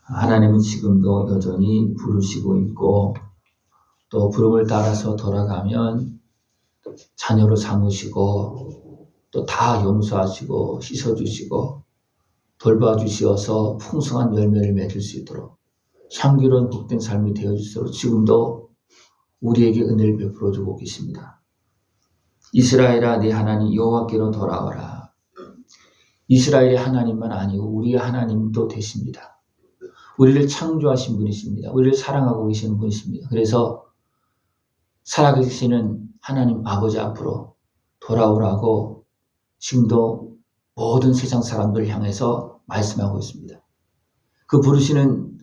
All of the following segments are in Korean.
하나님은 지금도 여전히 부르시고 있고, 또 부름을 따라서 돌아가면 자녀로 삼으시고, 또 다 용서하시고 씻어주시고 돌봐주시어서 풍성한 열매를 맺을 수 있도록 향기로운 복된 삶이 되어주도록 지금도 우리에게 은혜를 베풀어주고 계십니다. 이스라엘아, 네 하나님 여호와께로 돌아오라. 이스라엘의 하나님만 아니고 우리의 하나님도 되십니다. 우리를 창조하신 분이십니다. 우리를 사랑하고 계시는 분이십니다. 그래서 살아계시는 하나님 아버지 앞으로 돌아오라고 지금도 모든 세상 사람들을 향해서 말씀하고 있습니다. 그 부르시는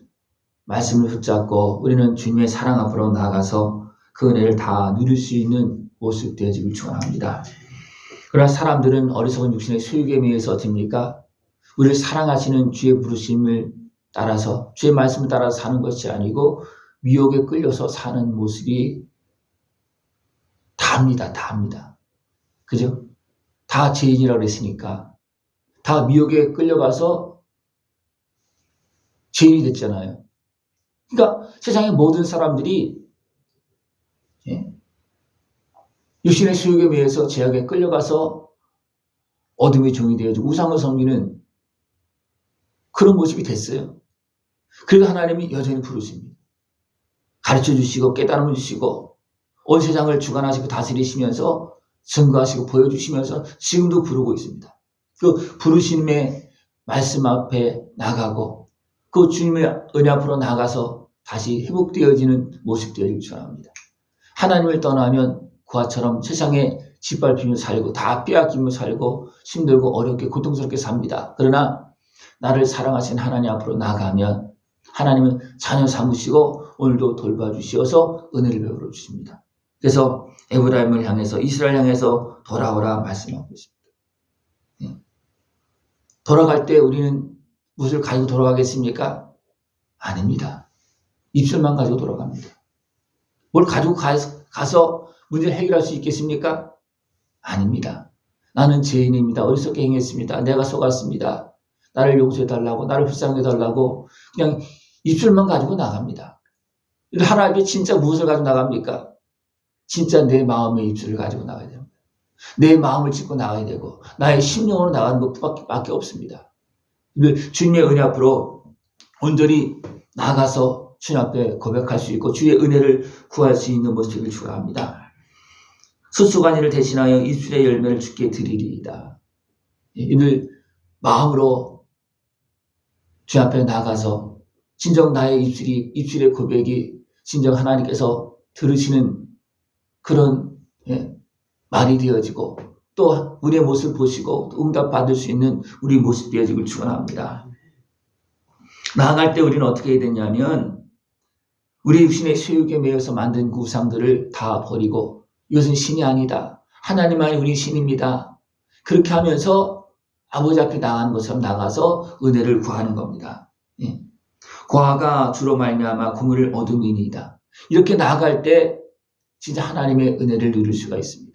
말씀을 붙잡고 우리는 주님의 사랑 앞으로 나아가서 그 은혜를 다 누릴 수 있는 모습 되어지길 축원합니다. 그러나 사람들은 어리석은 육신의 소유에 의해서 어떻습니까? 우리를 사랑하시는 주의 부르심을 따라서 주의 말씀을 따라서 사는 것이 아니고 미혹에 끌려서 사는 모습이 다합니다. 그죠? 다 죄인이라고 그랬으니까 다 미혹에 끌려가서 죄인이 됐잖아요. 그러니까 세상의 모든 사람들이 육신의 수욕에 의해서 죄악에 끌려가서 어둠의 종이 되어지고 우상을 섬기는 그런 모습이 됐어요. 그래도 하나님이 여전히 부르십니다. 가르쳐 주시고 깨달음을 주시고 온 세상을 주관하시고 다스리시면서 증거하시고 보여주시면서 지금도 부르고 있습니다. 그 부르심의 말씀 앞에 나가고 그 주님의 은혜 앞으로 나가서 다시 회복되어지는 모습 되어지길 축원합니다. 하나님을 떠나면 그와처럼 세상에 짓밟히며 살고 다 빼앗기며 살고 힘들고 어렵게 고통스럽게 삽니다. 그러나 나를 사랑하신 하나님 앞으로 나가면 하나님은 자녀 삼으시고 오늘도 돌봐주시어서 은혜를 베풀어 주십니다. 그래서 에브라임을 향해서 이스라엘 향해서 돌아오라 말씀하고 있습니다. 돌아갈 때 우리는 무엇을 가지고 돌아가겠습니까? 아닙니다. 입술만 가지고 돌아갑니다. 뭘 가지고 가서 문제를 해결할 수 있겠습니까? 아닙니다. 나는 죄인입니다. 어리석게 행했습니다. 내가 속았습니다. 나를 용서해달라고, 나를 불쌍해달라고 그냥 입술만 가지고 나갑니다. 하나님이 진짜 무엇을 가지고 나갑니까? 진짜 내 마음의 입술을 가지고 나가야 됩니다. 내 마음을 짚고 나가야 되고 나의 심령으로 나가는 것밖에 없습니다. 주님의 은혜 앞으로 온전히 나가서 주님 앞에 고백할 수 있고 주의 은혜를 구할 수 있는 모습을 축원합니다. 수수관이를 대신하여 입술의 열매를 주께 드리리이다. 이들 마음으로 주님 앞에 나가서 진정 나의 입술의 고백이 진정 하나님께서 들으시는 그런 말이 되어지고 또 우리의 모습을 보시고 응답 받을 수 있는 우리 모습 되어지길 축원합니다. 나아갈 때 우리는 어떻게 해야 되냐면 우리 육신의 소유에 매여서 만든 그 우상들을 다 버리고 이것은 신이 아니다. 하나님만이 우리 신입니다. 그렇게 하면서 아버지 앞에 나가는 것처럼 나가서 은혜를 구하는 겁니다. 고아가 주로 말미암아 국물을 얻음이니이다. 이렇게 나아갈 때 진짜 하나님의 은혜를 누릴 수가 있습니다.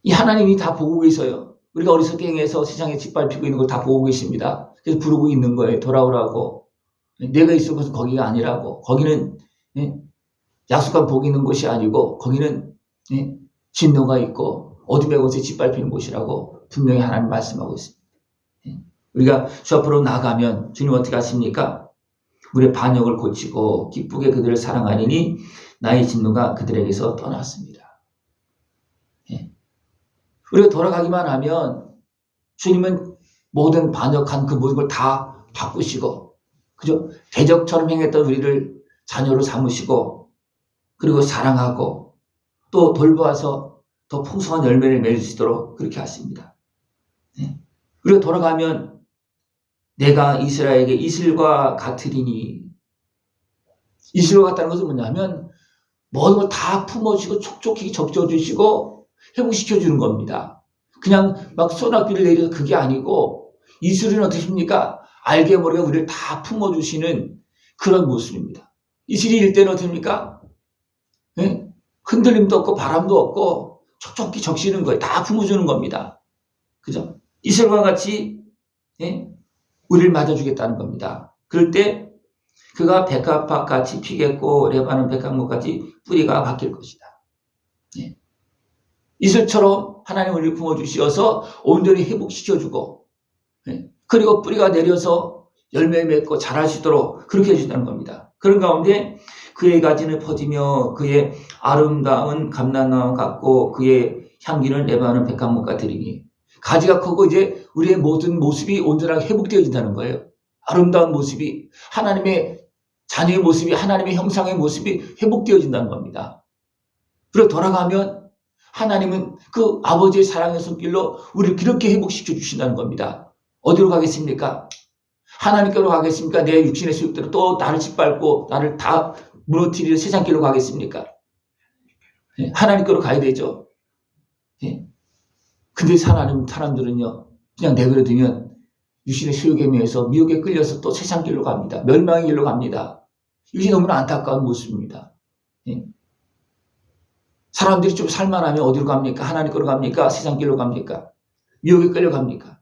이 하나님이 다 보고 계셔요. 우리가 어리석게 행해서 세상에 짓밟히고 있는 걸 다 보고 계십니다. 그래서 부르고 있는 거예요. 돌아오라고. 내가 있을 곳은 거기가 아니라고. 거기는 약속한 복이 있는 곳이 아니고 거기는 진노가 있고 어둠의 곳에 짓밟히는 곳이라고 분명히 하나님 말씀하고 있습니다. 우리가 주 앞으로 나가면 주님 어떻게 하십니까? 우리의 반역을 고치고 기쁘게 그들을 사랑하리니 나의 진노가 그들에게서 떠났습니다. 우리가 돌아가기만 하면 주님은 모든 반역한 그 모든 걸 다 바꾸시고 그죠? 대적처럼 행했던 우리를 자녀로 삼으시고 그리고 사랑하고 또 돌보아서 더 풍성한 열매를 맺을 수 있도록 그렇게 하십니다. 우리가 돌아가면 내가 이스라엘에게 이슬과 같으리니 이슬과 같다는 것은 뭐냐면 모든 걸 다 품어주시고 촉촉히 적셔주시고 회복시켜주는 겁니다. 그냥 막 소낙비를 내려서 그게 아니고 이슬은 어떻습니까? 알게 모르게 우리를 다 품어주시는 그런 모습입니다. 이슬이 일 때는 어떻습니까? 흔들림도 없고 바람도 없고 촉촉히 적시는 거예요. 다 품어주는 겁니다. 그죠? 이슬과 같이 우리를 맞아주겠다는 겁니다. 그럴 때 그가 백합밭같이 피겠고 레바논 백합목같이 뿌리가 바뀔 것이다. 예. 이슬처럼 하나님 우리를 부어주시어서 온전히 회복시켜주고, 예. 그리고 뿌리가 내려서 열매 맺고 자랄 수 있도록 그렇게 해준다는 겁니다. 그런 가운데 그의 가지는 퍼지며 그의 아름다운 감람나무 같고 그의 향기는 레바논 백합목 같으리니, 가지가 크고 이제 우리의 모든 모습이 온전하게 회복되어진다는 거예요. 아름다운 모습이, 하나님의 자녀의 모습이, 하나님의 형상의 모습이 회복되어진다는 겁니다. 그리고 돌아가면 하나님은 그 아버지의 사랑의 손길로 우리를 그렇게 회복시켜 주신다는 겁니다. 어디로 가겠습니까? 하나님께로 가겠습니까? 내 육신의 수욕대로 또 나를 짓밟고 나를 다 무너뜨리는 세상 길로 가겠습니까? 하나님께로 가야 되죠. 근데 사람들은요, 그냥 내버려두면 육신의 수욕에 매여서 미혹에 끌려서 또 세상 길로 갑니다. 멸망의 길로 갑니다. 이것이 너무나 안타까운 모습입니다. 사람들이 좀 살만하면 어디로 갑니까? 하나님께로 갑니까? 세상 길로 갑니까? 미혹에 끌려갑니까?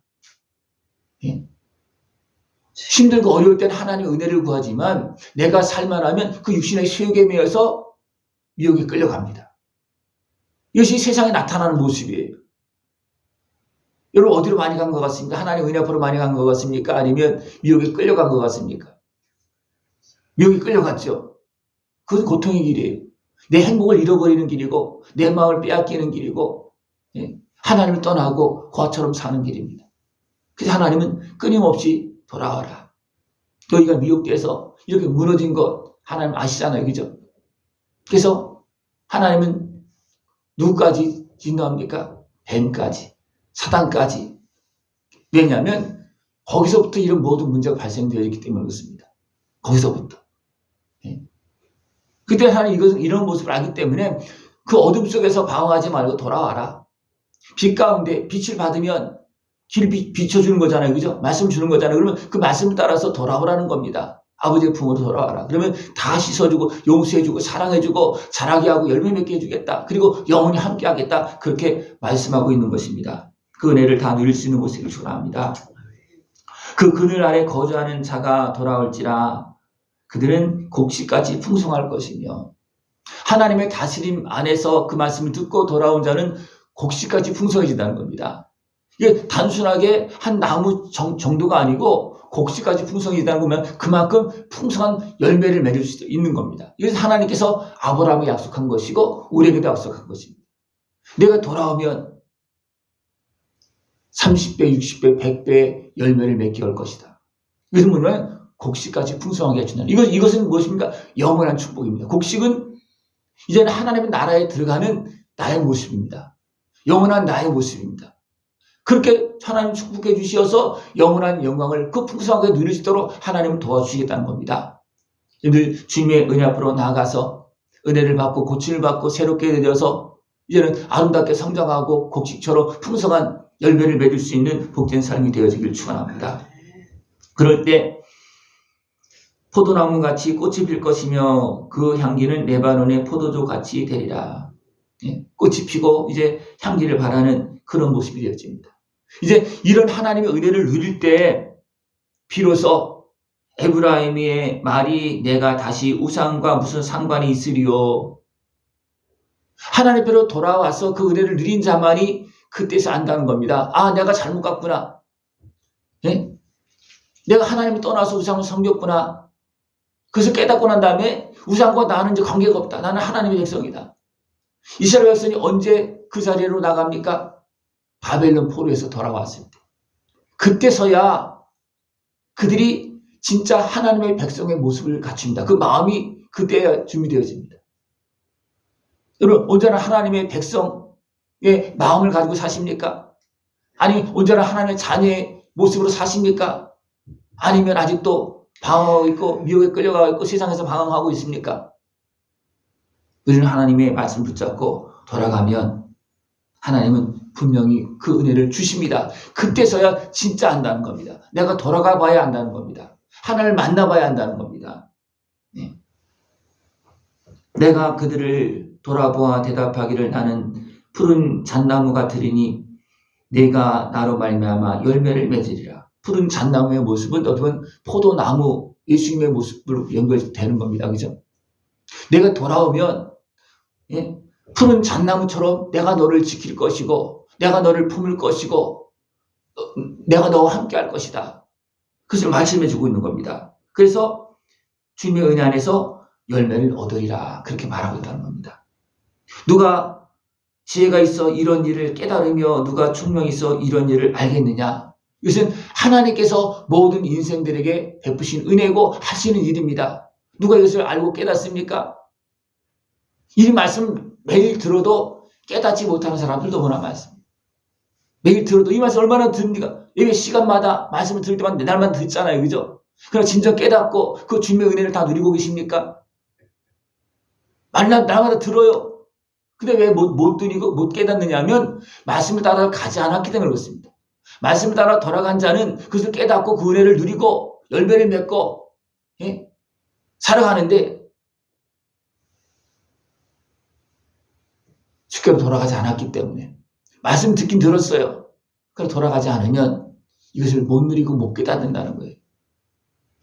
힘들고 어려울 때는 하나님의 은혜를 구하지만 내가 살만하면 그 육신의 수욕에 매여서 미혹에 끌려갑니다. 이것이 세상에 나타나는 모습이에요. 여러분 어디로 많이 간 것 같습니까? 하나님 은혜 앞으로 많이 간 것 같습니까? 아니면 미혹에 끌려간 것 같습니까? 미혹에 끌려갔죠. 그것은 고통의 길이에요. 내 행복을 잃어버리는 길이고 내 마음을 빼앗기는 길이고 하나님을 떠나고 거처럼 사는 길입니다. 그래서 하나님은 끊임없이 돌아와라. 너희가 미혹돼서 이렇게 무너진 것 하나님 아시잖아요. 그죠? 그래서 하나님은 누구까지 진노합니까? 뱀까지, 사단까지. 왜냐하면 거기서부터 이런 모든 문제가 발생되어 있기 때문에 그렇습니다. 거기서부터. 그때 하나님 이런 모습을 알기 때문에 그 어둠 속에서 방황하지 말고 돌아와라. 빛 가운데 빛을 받으면 길 비춰주는 거잖아요. 그죠? 말씀 주는 거잖아요. 그러면 그 말씀을 따라서 돌아오라는 겁니다. 아버지의 품으로 돌아와라. 그러면 다 씻어주고 용서해주고 사랑해주고 자라게 하고 열매 맺게 해주겠다. 그리고 영원히 함께 하겠다. 그렇게 말씀하고 있는 것입니다. 그 은혜를 다 누릴 수 있는 모습을 축원합니다. 그 그늘 아래 거주하는 자가 돌아올지라 그들은 곡식같이 풍성할 것이며, 하나님의 다스림 안에서 그 말씀을 듣고 돌아온 자는 곡식같이 풍성해진다는 겁니다. 이게 단순하게 한 나무 정도가 아니고 곡식까지 풍성해진다는 거면 그만큼 풍성한 열매를 맺을 수 있는 겁니다. 이것은 하나님께서 아브라함에게 약속한 것이고 우리에게도 약속한 것입니다. 내가 돌아오면 30배, 60배, 100배의 열매를 맺게 할 것이다. 이것은 뭐냐면 곡식까지 풍성하게 해준다. 이것은 무엇입니까? 영원한 축복입니다. 곡식은 이제는 하나님의 나라에 들어가는 나의 모습입니다. 영원한 나의 모습입니다. 그렇게 하나님 축복해 주시어서 영원한 영광을 그 풍성하게 누릴 수 있도록 하나님을 도와주시겠다는 겁니다. 늘 주님의 은혜 앞으로 나아가서 은혜를 받고 고침을 받고 새롭게 되어서 이제는 아름답게 성장하고 곡식처럼 풍성한 열매를 맺을 수 있는 복된 삶이 되어지길 축원합니다. 그럴 때 포도나무같이 꽃이 필 것이며 그 향기는 레바논의 포도주 같이 되리라. 꽃이 피고 이제 향기를 바라는 그런 모습이 되어집니다. 이제 이런 하나님의 은혜를 누릴 때 비로소 에브라임의 말이 내가 다시 우상과 무슨 상관이 있으리요. 하나님께로 돌아와서 그 은혜를 누린 자만이 그때서 안다는 겁니다. 아, 내가 잘못 갔구나. 내가 하나님을 떠나서 우상을 섬겼구나. 그래서 깨닫고 난 다음에 우상과 나는 이제 관계가 없다. 나는 하나님의 백성이다. 이스라엘 백성이 언제 그 자리로 나갑니까? 바벨론 포로에서 돌아왔을 때. 그때서야 그들이 진짜 하나님의 백성의 모습을 갖춥니다. 그 마음이 그때야 준비되어집니다. 여러분, 언제나 하나님의 백성의 마음을 가지고 사십니까? 아니, 언제나 하나님의 자녀의 모습으로 사십니까? 아니면 아직도 방황하고 있고 미혹에 끌려가고 있고 세상에서 방황하고 있습니까? 우리는 하나님의 말씀을 붙잡고 돌아가면 하나님은 분명히 그 은혜를 주십니다. 그때서야 진짜 안다는 겁니다. 내가 돌아가 봐야 안다는 겁니다. 하나님을 만나봐야 한다는 겁니다. 내가 그들을 돌아보아 대답하기를 나는 푸른 잣나무 같으리니 내가 나로 말미암아 열매를 맺으리라. 푸른 잣나무의 모습은 어떻게 보면 포도나무 예수님의 모습으로 연결되는 겁니다. 그죠? 내가 돌아오면 예? 푸른 잣나무처럼 내가 너를 지킬 것이고 내가 너를 품을 것이고 내가 너와 함께 할 것이다. 그것을 말씀해 주고 있는 겁니다. 그래서 주님의 은혜 안에서 열매를 얻으리라 그렇게 말하고 있다는 겁니다. 누가 지혜가 있어 이런 일을 깨달으며 누가 총명이 있어 이런 일을 알겠느냐. 이것은 하나님께서 모든 인생들에게 베푸신 은혜고 하시는 일입니다. 누가 이것을 알고 깨닫습니까? 이 말씀 매일 들어도 깨닫지 못하는 사람들도 너무나 많습니다. 매일 들어도 이 말씀 얼마나 듣습니까? 예배 시간마다 말씀을 들을 때마다 날마다 듣잖아요. 그죠? 그러나 진짜 깨닫고 그 주님의 은혜를 다 누리고 계십니까? 날마다 들어요. 근데 왜 못 누리고 못 깨닫느냐 하면 말씀을 따라 가지 않았기 때문에 그렇습니다. 말씀을 따라 돌아간 자는 그것을 깨닫고 그 은혜를 누리고 열매를 맺고 예? 살아가는데 쉽게 돌아가지 않았기 때문에 말씀 듣긴 들었어요. 그럼 돌아가지 않으면 이것을 못 누리고 못 깨닫는다는 거예요.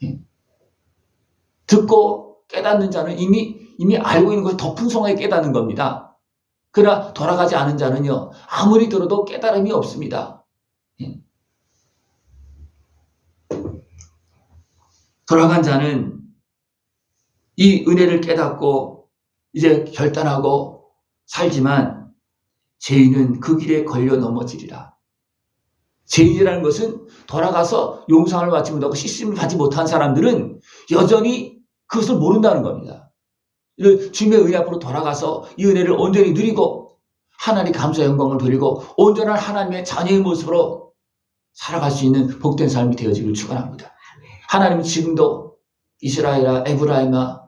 예? 듣고 깨닫는 자는 이미 알고 있는 것을 더 풍성하게 깨닫는 겁니다. 그러나 돌아가지 않은 자는요 아무리 들어도 깨달음이 없습니다. 예? 돌아간 자는 이 은혜를 깨닫고 이제 결단하고 살지만 죄인은 그 길에 걸려 넘어지리라. 죄인이라는 것은 돌아가서 용상을 받지 못하고 씻음을 받지 못한 사람들은 여전히 그것을 모른다는 겁니다. 주님의 은혜 앞으로 돌아가서 이 은혜를 온전히 누리고 하나님 감사 영광을 돌리고 온전한 하나님의 자녀의 모습으로 살아갈 수 있는 복된 삶이 되어지기를 축원합니다. 하나님은 지금도 이스라엘아 에브라임아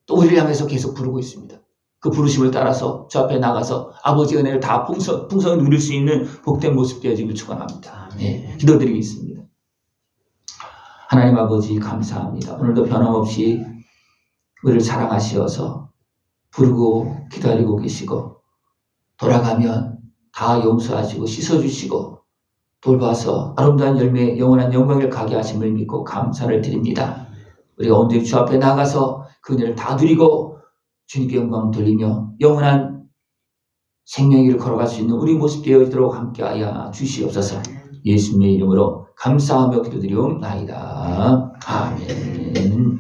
또 우리를 향해서 계속 부르고 있습니다. 그 부르심을 따라서 저 앞에 나가서 아버지의 은혜를 다 풍성히 누릴 수 있는 복된 모습 되어지기를 축원합니다. 네, 기도드리겠습니다. 하나님 아버지 감사합니다. 오늘도 변함없이 우리를 사랑하시어서 부르고 기다리고 계시고 돌아가면 다 용서하시고 씻어주시고 돌봐서 아름다운 열매 영원한 영광을 가게 하심을 믿고 감사를 드립니다. 우리가 온전히 주 앞에 나가서 그 은혜를 다 누리고 주님께 영광 돌리며 영원한 생명의 길을 걸어갈 수 있는 우리 모습 되어지도록 함께하여 주시옵소서. 예수님의 이름으로 감사하며 기도드리옵나이다. 아멘.